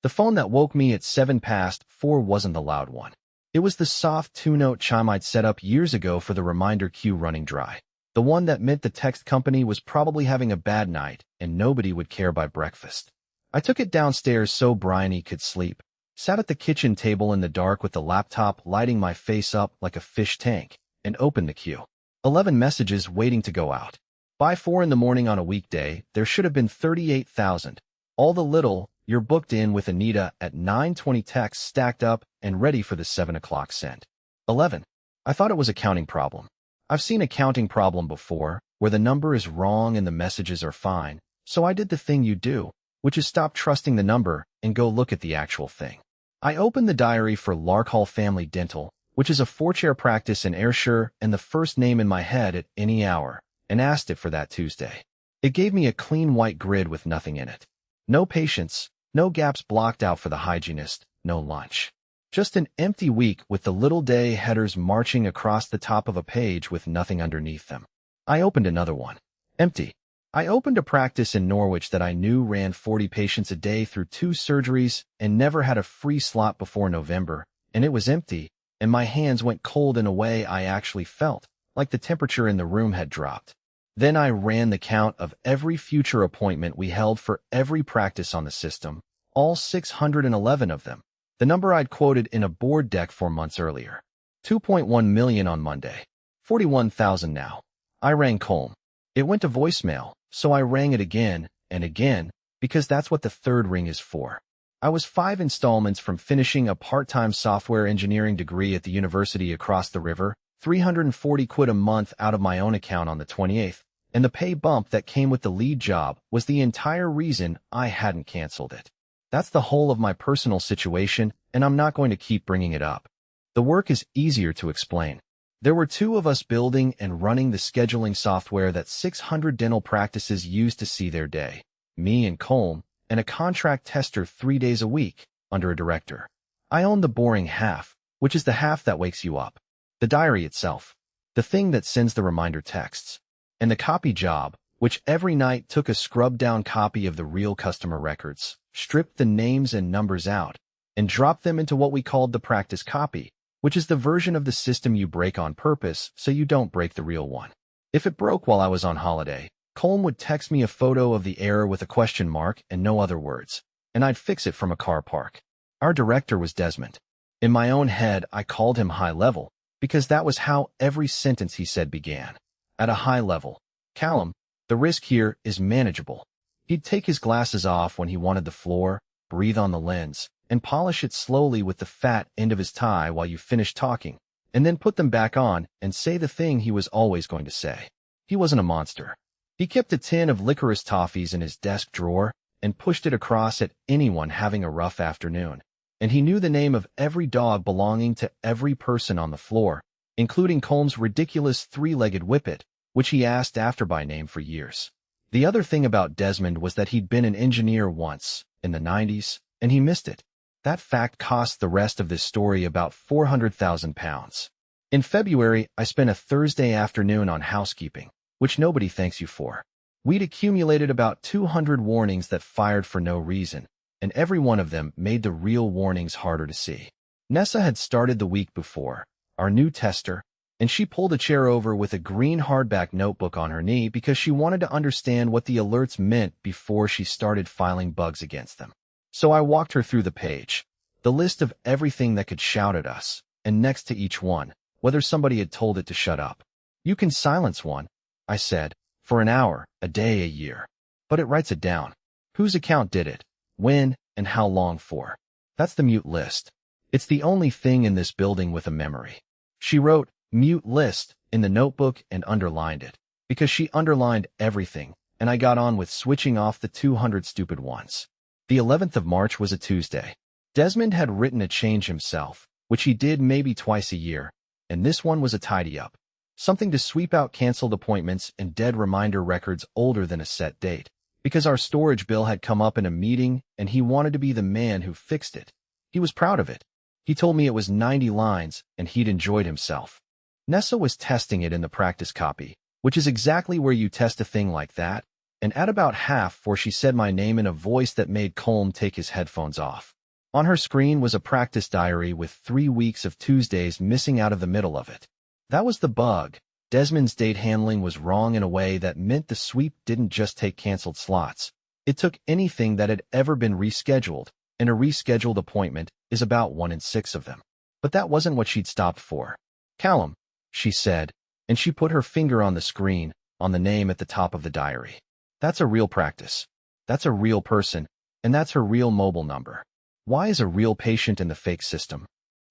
The phone that woke me at 4:07 wasn't the loud one. It was the soft two-note chime I'd set up years ago for the reminder queue running dry. The one that meant the text company was probably having a bad night and nobody would care by breakfast. I took it downstairs so Bryony could sleep, sat at the kitchen table in the dark with the laptop lighting my face up like a fish tank, and opened the queue. 11 messages waiting to go out. By 4 in the morning on a weekday, there should have been 38,000. All the little, "You're booked in with Anita at 9:20" texts stacked up and ready for the 7 o'clock send. 11. I thought it was a counting problem. I've seen a counting problem before, where the number is wrong and the messages are fine, so I did the thing you do, which is stop trusting the number and go look at the actual thing. I opened the diary for Larkhall Family Dental, which is a 4-chair practice in Ayrshire and the first name in my head at any hour, and asked it for that Tuesday. It gave me a clean white grid with nothing in it. No patients, no gaps blocked out for the hygienist, no lunch. Just an empty week with the little day headers marching across the top of a page with nothing underneath them. I opened another one. Empty. I opened a practice in Norwich that I knew ran 40 patients a day through 2 surgeries and never had a free slot before November, and it was empty, and my hands went cold in a way I actually felt, like the temperature in the room had dropped. Then I ran the count of every future appointment we held for every practice on the system, all 611 of them, the number I'd quoted in a board deck 4 months earlier. 2.1 million on Monday. 41,000 now. I rang Colm. It went to voicemail, so I rang it again and again, because that's what the third ring is for. I was 5 installments from finishing a part-time software engineering degree at the university across the river, 340 quid a month out of my own account on the 28th, and the pay bump that came with the lead job was the entire reason I hadn't canceled it. That's the whole of my personal situation, and I'm not going to keep bringing it up. The work is easier to explain. There were 2 of us building and running the scheduling software that 600 dental practices use to see their day, me and Colm, and a contract tester 3 days a week, under a director. I own the boring half, which is the half that wakes you up. The diary itself, the thing that sends the reminder texts, and the copy job, which every night took a scrubbed-down copy of the real customer records, stripped the names and numbers out, and dropped them into what we called the practice copy, which is the version of the system you break on purpose so you don't break the real one. If it broke while I was on holiday, Colm would text me a photo of the error with a question mark and no other words, and I'd fix it from a car park. Our director was Desmond. In my own head, I called him high level, because that was how every sentence he said began. At a high level, Callum, the risk here is manageable. He'd take his glasses off when he wanted the floor, breathe on the lens, and polish it slowly with the fat end of his tie while you finished talking, and then put them back on and say the thing he was always going to say. He wasn't a monster. He kept a tin of licorice toffees in his desk drawer and pushed it across at anyone having a rough afternoon. And he knew the name of every dog belonging to every person on the floor, including Colm's ridiculous 3-legged whippet, which he asked after by name for years. The other thing about Desmond was that he'd been an engineer once, in the 90s, and he missed it. That fact cost the rest of this story about £400,000. In February, I spent a Thursday afternoon on housekeeping, which nobody thanks you for. We'd accumulated about 200 warnings that fired for no reason, and every one of them made the real warnings harder to see. Nessa had started the week before, our new tester, and she pulled a chair over with a green hardback notebook on her knee because she wanted to understand what the alerts meant before she started filing bugs against them. So I walked her through the page, the list of everything that could shout at us, and next to each one, whether somebody had told it to shut up. You can silence one, I said, for an hour, a day, a year. But it writes it down. Whose account did it, when, and how long for. That's the mute list. It's the only thing in this building with a memory. She wrote, "mute list," in the notebook and underlined it, because she underlined everything, and I got on with switching off the 200 stupid ones. The 11th of March was a Tuesday. Desmond had written a change himself, which he did maybe twice a year, and this one was a tidy-up. Something to sweep out canceled appointments and dead reminder records older than a set date, because our storage bill had come up in a meeting and he wanted to be the man who fixed it. He was proud of it. He told me it was 90 lines and he'd enjoyed himself. Nessa was testing it in the practice copy, which is exactly where you test a thing like that, and at about half 4 she said my name in a voice that made Colm take his headphones off. On her screen was a practice diary with 3 weeks of Tuesdays missing out of the middle of it. That was the bug. Desmond's date handling was wrong in a way that meant the sweep didn't just take canceled slots. It took anything that had ever been rescheduled, and a rescheduled appointment is about 1 in 6 of them. But that wasn't what she'd stopped for. Callum, she said, and she put her finger on the screen, on the name at the top of the diary. That's a real practice. That's a real person, and that's her real mobile number. Why is a real patient in the fake system?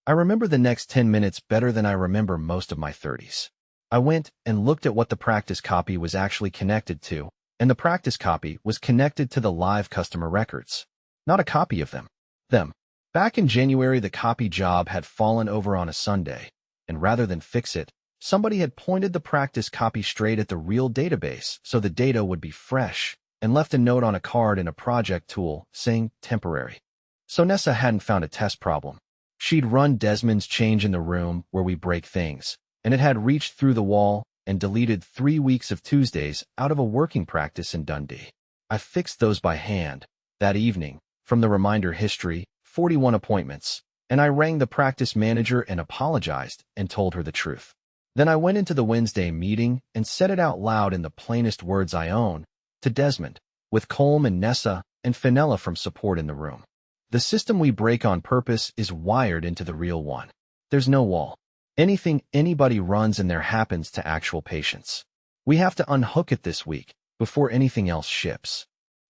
I remember the next 10 minutes better than I remember most of my 30s. I went and looked at what the practice copy was actually connected to, and the practice copy was connected to the live customer records. Not a copy of them. Back in January, the copy job had fallen over on a Sunday, and rather than fix it, somebody had pointed the practice copy straight at the real database so the data would be fresh, and left a note on a card in a project tool saying temporary. So Nessa hadn't found a test problem. She'd run Desmond's change in the room where we break things, and it had reached through the wall and deleted 3 weeks of Tuesdays out of a working practice in Dundee. I fixed those by hand that evening from the reminder history, 41 appointments, and I rang the practice manager and apologized and told her the truth. Then I went into the Wednesday meeting and said it out loud in the plainest words I own, to Desmond, with Colm and Nessa and Fenella from support in the room. The system we break on purpose is wired into the real one. There's no wall. Anything anybody runs in there happens to actual patients. We have to unhook it this week, before anything else ships.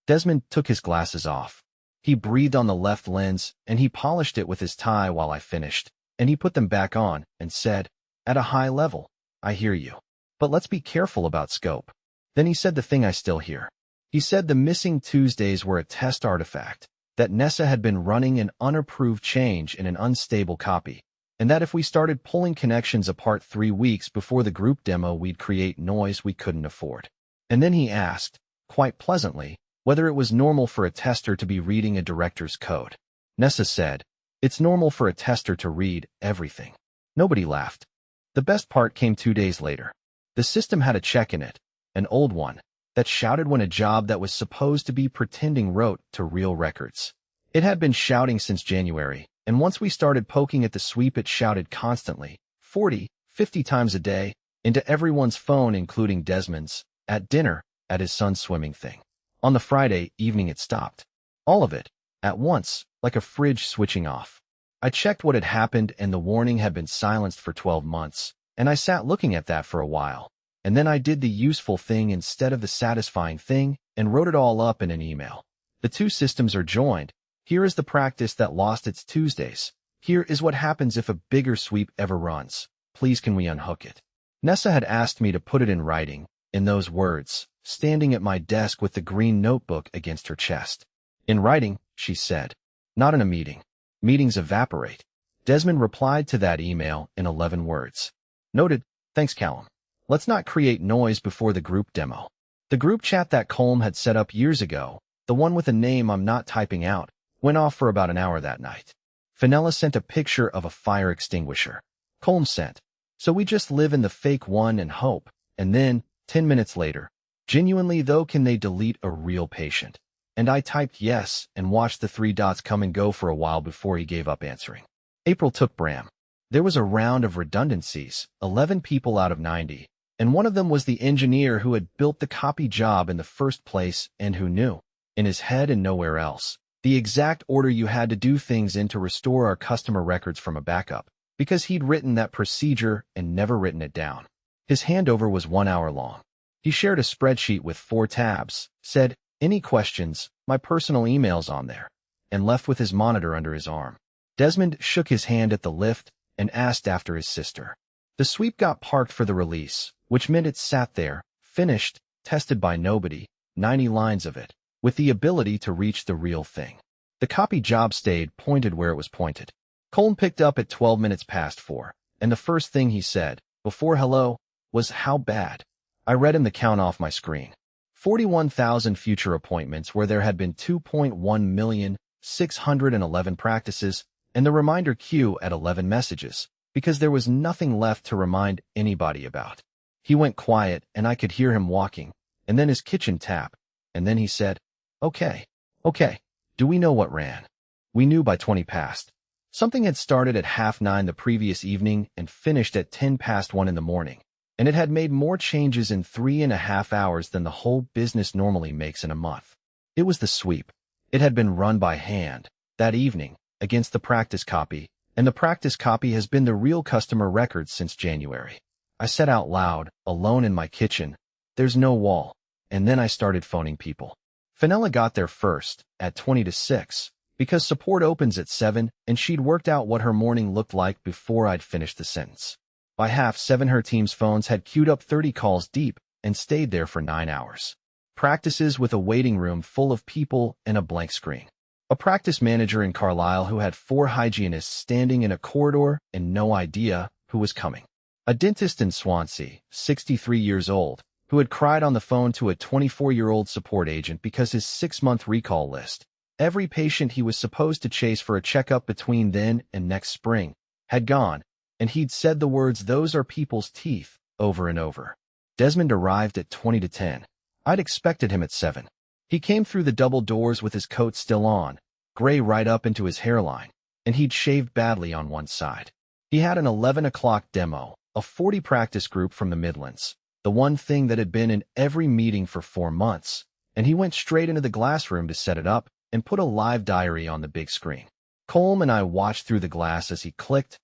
Desmond took his glasses off. He breathed on the left lens, and he polished it with his tie while I finished, and he put them back on and said, "At a high level, I hear you. But let's be careful about scope." Then he said the thing I still hear. He said the missing Tuesdays were a test artifact, that Nessa had been running an unapproved change in an unstable copy, and that if we started pulling connections apart 3 weeks before the group demo, we'd create noise we couldn't afford. And then he asked, quite pleasantly, whether it was normal for a tester to be reading a director's code. Nessa said, "It's normal for a tester to read everything." Nobody laughed. The best part came 2 days later. The system had a check in it, an old one, that shouted when a job that was supposed to be pretending wrote to real records. It had been shouting since January, and once we started poking at the sweep, it shouted constantly, 40, 50 times a day, into everyone's phone, including Desmond's, at dinner, at his son's swimming thing. On the Friday evening it stopped. All of it, at once, like a fridge switching off. I checked what had happened, and the warning had been silenced for 12 months, and I sat looking at that for a while. And then I did the useful thing instead of the satisfying thing, and wrote it all up in an email. The two systems are joined. Here is the practice that lost its Tuesdays. Here is what happens if a bigger sweep ever runs. Please can we unhook it? Nessa had asked me to put it in writing, in those words, standing at my desk with the green notebook against her chest. In writing, she said. Not in a meeting. Meetings evaporate. Desmond replied to that email in 11 words. Noted, thanks Callum. Let's not create noise before the group demo. The group chat that Colm had set up years ago, the one with a name I'm not typing out, went off for about an hour that night. Fenella sent a picture of a fire extinguisher. Colm sent. So we just live in the fake one and hope. And then, 10 minutes later, genuinely though, can they delete a real patient? And I typed yes and watched the 3 dots come and go for a while before he gave up answering. April took Bram. There was a round of redundancies, 11 people out of 90. And one of them was the engineer who had built the copy job in the first place and who knew, in his head and nowhere else, the exact order you had to do things in to restore our customer records from a backup, because he'd written that procedure and never written it down. His handover was 1 hour long. He shared a spreadsheet with 4 tabs, said, "Any questions, my personal email's on there," and left with his monitor under his arm. Desmond shook his hand at the lift and asked after his sister. The sweep got parked for the release, which meant it sat there, finished, tested by nobody, 90 lines of it, with the ability to reach the real thing. The copy job stayed pointed where it was pointed. Colm picked up at 12 minutes past 4, and the first thing he said, before hello, was how bad. I read him the count off my screen. 41,000 future appointments where there had been 2.1,611 practices, and the reminder queue at 11 messages, because there was nothing left to remind anybody about. He went quiet, and I could hear him walking, and then his kitchen tap, and then he said, Okay, okay, do we know what ran? We knew by 20 past. Something had started at 9:30 the previous evening and finished at 1:10 in the morning, and it had made more changes in 3.5 hours than the whole business normally makes in a month. It was the sweep. It had been run by hand, that evening, against the practice copy, and the practice copy has been the real customer record since January. I said out loud, alone in my kitchen, "There's no wall," and then I started phoning people. Fenella got there first, at 20 to 6, because support opens at 7, and she'd worked out what her morning looked like before I'd finished the sentence. By 7:30 her team's phones had queued up 30 calls deep and stayed there for 9 hours. Practices with a waiting room full of people and a blank screen. A practice manager in Carlisle who had 4 hygienists standing in a corridor and no idea who was coming. A dentist in Swansea, 63 years old, who had cried on the phone to a 24-year-old support agent because his 6-month recall list, every patient he was supposed to chase for a checkup between then and next spring, had gone, and he'd said the words "those are people's teeth" over and over. Desmond arrived at 20 to 10. I'd expected him at 7. He came through the double doors with his coat still on, gray right up into his hairline, and he'd shaved badly on one side. He had an 11 o'clock demo, a 40 practice group from the Midlands, the one thing that had been in every meeting for 4 months, and he went straight into the glass room to set it up and put a live diary on the big screen. Colm and I watched through the glass as he clicked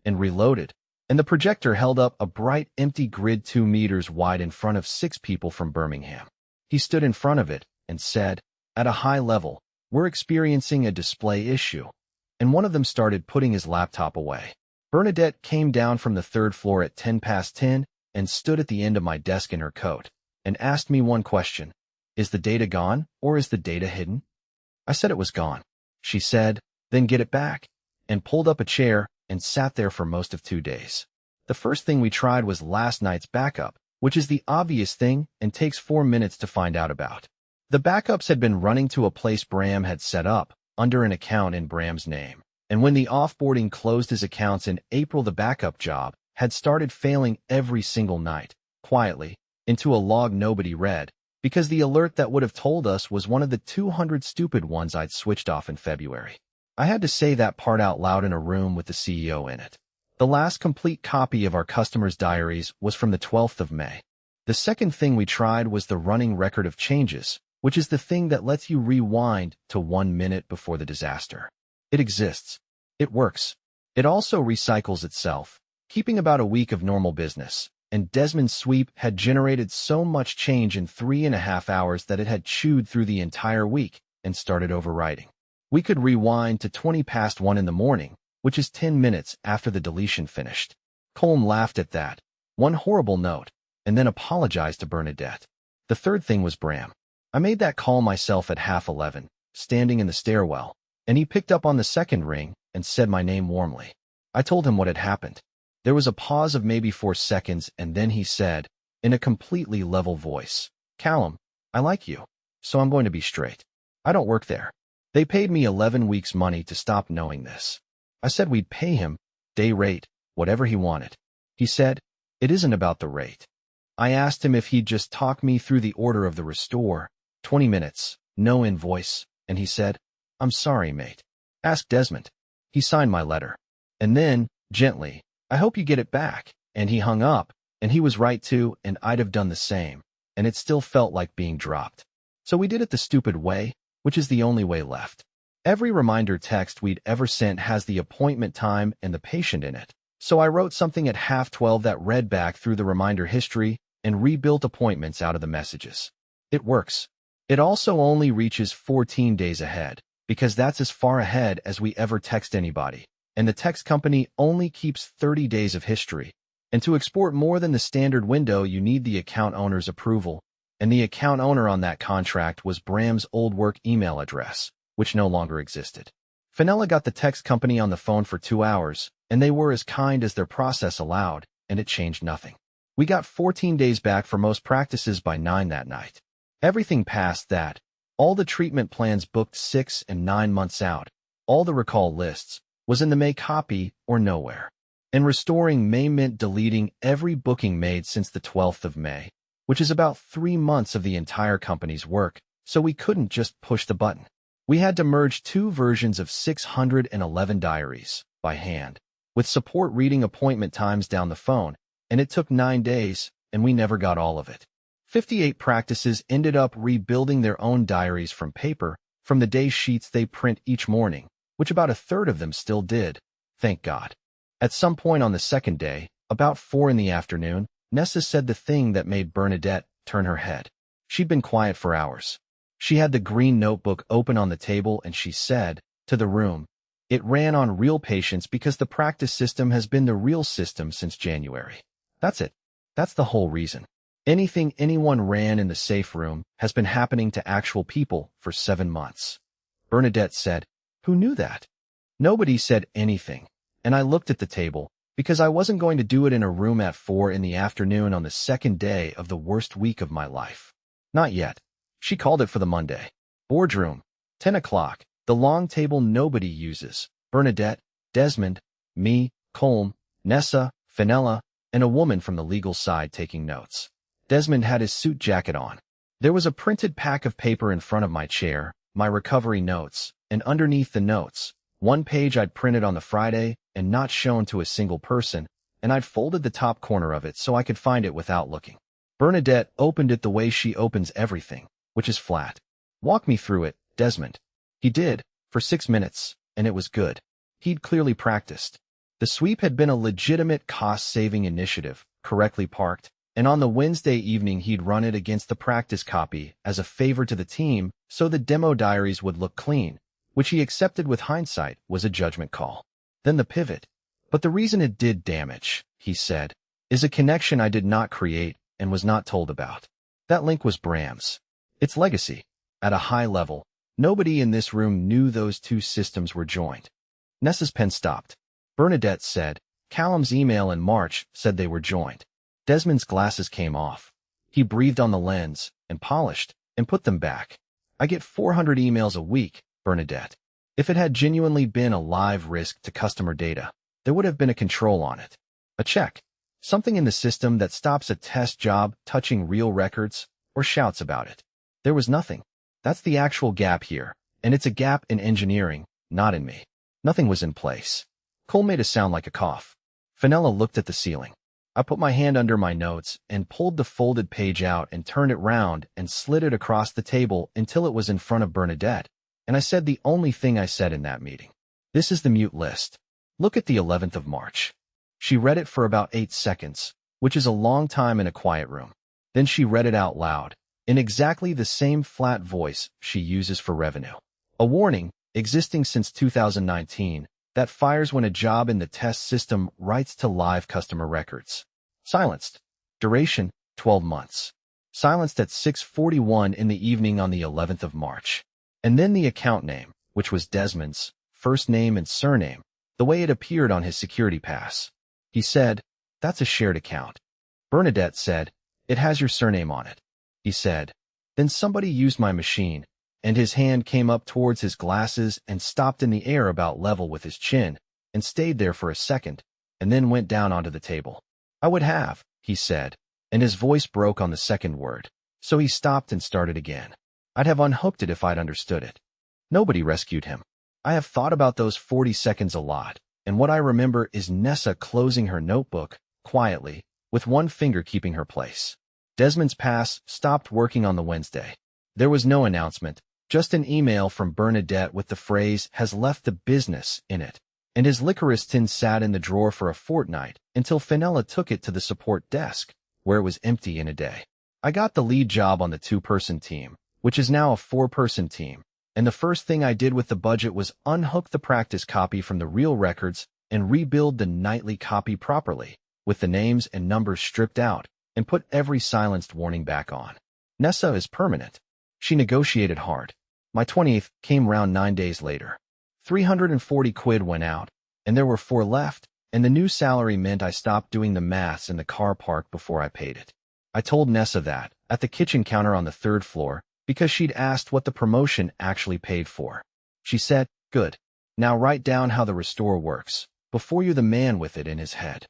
and reloaded, and the projector held up a bright empty grid 2 meters wide in front of 6 people from Birmingham. He stood in front of it and said, at a high level, "We're experiencing a display issue," and one of them started putting his laptop away. Bernadette came down from the 3rd floor at 10:10 and stood at the end of my desk in her coat and asked me one question: "Is the data gone, or is the data hidden?" I said it was gone. She said, "Then get it back," and pulled up a chair and sat there for most of 2 days. The first thing we tried was last night's backup, which is the obvious thing and takes 4 minutes to find out about. The backups had been running to a place Bram had set up, under an account in Bram's name, and when the offboarding closed his accounts in April, the backup job had started failing every single night, quietly, into a log nobody read, because the alert that would have told us was one of the 200 stupid ones I'd switched off in February. I had to say that part out loud in a room with the CEO in it. The last complete copy of our customers' diaries was from the 12th of May. The second thing we tried was the running record of changes, which is the thing that lets you rewind to 1 minute before the disaster. It exists. It works. It also recycles itself, keeping about a week of normal business, and Desmond's sweep had generated so much change in 3.5 hours that it had chewed through the entire week and started overwriting. We could rewind to 1:20 in the morning, which is 10 minutes after the deletion finished. Colm laughed at that, one horrible note, and then apologized to Bernadette. The third thing was Bram. I made that call myself at 11:30, standing in the stairwell, and he picked up on the second ring and said my name warmly. I told him what had happened. There was a pause of maybe 4 seconds, and then he said, in a completely level voice, "Callum, I like you, so I'm going to be straight. I don't work there. They paid me 11 weeks' money to stop knowing this." I said we'd pay him, day rate, whatever he wanted. He said, "It isn't about the rate." I asked him if he'd just talk me through the order of the restore, 20 minutes, no invoice, and he said, "I'm sorry, mate. Ask Desmond." He signed my letter. And then, gently, "I hope you get it back," and he hung up, and he was right too, and I'd have done the same, and it still felt like being dropped. So we did it the stupid way, which is the only way left. Every reminder text we'd ever sent has the appointment time and the patient in it. So I wrote something at 12:30 that read back through the reminder history and rebuilt appointments out of the messages. It works. It also only reaches 14 days ahead, because that's as far ahead as we ever text anybody, and the text company only keeps 30 days of history. And to export more than the standard window, you need the account owner's approval, and the account owner on that contract was Bram's old work email address, which no longer existed. Fenella got the text company on the phone for 2 hours, and they were as kind as their process allowed, and it changed nothing. We got 14 days back for most practices by 9 that night. Everything past that, all the treatment plans booked 6 and 9 months out, all the recall lists, was in the May copy or nowhere. And restoring May meant deleting every booking made since the 12th of May, which is about 3 months of the entire company's work, so we couldn't just push the button. We had to merge 2 versions of 611 diaries by hand, with support reading appointment times down the phone, and it took 9 days, and we never got all of it. 58 practices ended up rebuilding their own diaries from paper, from the day sheets they print each morning, which about a third of them still did, thank God. At some point on the second day, about 4 in the afternoon, Nessa said the thing that made Bernadette turn her head. She'd been quiet for hours. She had the green notebook open on the table and she said, to the room, "It ran on real patients because the practice system has been the real system since January. That's it. That's the whole reason. Anything anyone ran in the safe room has been happening to actual people for 7 months." Bernadette said, "Who knew that?" Nobody said anything, and I looked at the table, because I wasn't going to do it in a room at 4 in the afternoon on the second day of the worst week of my life. Not yet. She called it for the Monday. Boardroom. 10 o'clock. The long table nobody uses. Bernadette, Desmond, me, Colm, Nessa, Fenella, and a woman from the legal side taking notes. Desmond had his suit jacket on. There was a printed pack of paper in front of my chair, my recovery notes, and underneath the notes, 1 page I'd printed on the Friday and not shown to a single person, and I'd folded the top corner of it so I could find it without looking. Bernadette opened it the way she opens everything, which is flat. "Walk me through it, Desmond." He did, for 6 minutes, and it was good. He'd clearly practiced. The sweep had been a legitimate cost-saving initiative, correctly parked, and on the Wednesday evening he'd run it against the practice copy as a favor to the team so the demo diaries would look clean, which he accepted with hindsight was a judgment call. Then the pivot. "But the reason it did damage," he said, "is a connection I did not create and was not told about. That link was Bram's. Its legacy. At a high level, nobody in this room knew those 2 systems were joined." Nessa's pen stopped. Bernadette said, "Callum's email in March said they were joined." Desmond's glasses came off. He breathed on the lens, and polished, and put them back. "I get 400 emails a week, Bernadette. If it had genuinely been a live risk to customer data, there would have been a control on it. A check. Something in the system that stops a test job touching real records, or shouts about it. There was nothing. That's the actual gap here, and it's a gap in engineering, not in me. Nothing was in place." Colm made a sound like a cough. Fenella looked at the ceiling. I put my hand under my notes and pulled the folded page out and turned it round and slid it across the table until it was in front of Bernadette, and I said the only thing I said in that meeting. "This is the mute list. Look at the 11th of March. She read it for about 8 seconds, which is a long time in a quiet room. Then she read it out loud, in exactly the same flat voice she uses for revenue. A warning, existing since 2019, that fires when a job in the test system writes to live customer records. Silenced. Duration, 12 months. Silenced at 6:41 in the evening on the 11th of March. And then the account name, which was Desmond's, first name and surname, the way it appeared on his security pass. He said, "That's a shared account." Bernadette said, "It has your surname on it." He said, "Then somebody used my machine," and his hand came up towards his glasses and stopped in the air about level with his chin, and stayed there for a second, and then went down onto the table. "I would have," he said, and his voice broke on the second word, so he stopped and started again. "I'd have unhooked it if I'd understood it." Nobody rescued him. I have thought about those 40 seconds a lot, and what I remember is Nessa closing her notebook, quietly, with one finger keeping her place. Desmond's pass stopped working on the Wednesday. There was no announcement, just an email from Bernadette with the phrase "has left the business" in it, and his licorice tin sat in the drawer for a fortnight until Fenella took it to the support desk, where it was empty in a day. I got the lead job on the 2-person team, which is now a 4-person team, and the first thing I did with the budget was unhook the practice copy from the real records and rebuild the nightly copy properly, with the names and numbers stripped out, and put every silenced warning back on. Nessa is permanent. She negotiated hard. My 20th came round 9 days later. 340 quid went out, and there were 4 left, and the new salary meant I stopped doing the maths in the car park before I paid it. I told Nessa that, at the kitchen counter on the 3rd floor, because she'd asked what the promotion actually paid for. She said, "Good. Now write down how the restore works, before you're the man with it in his head."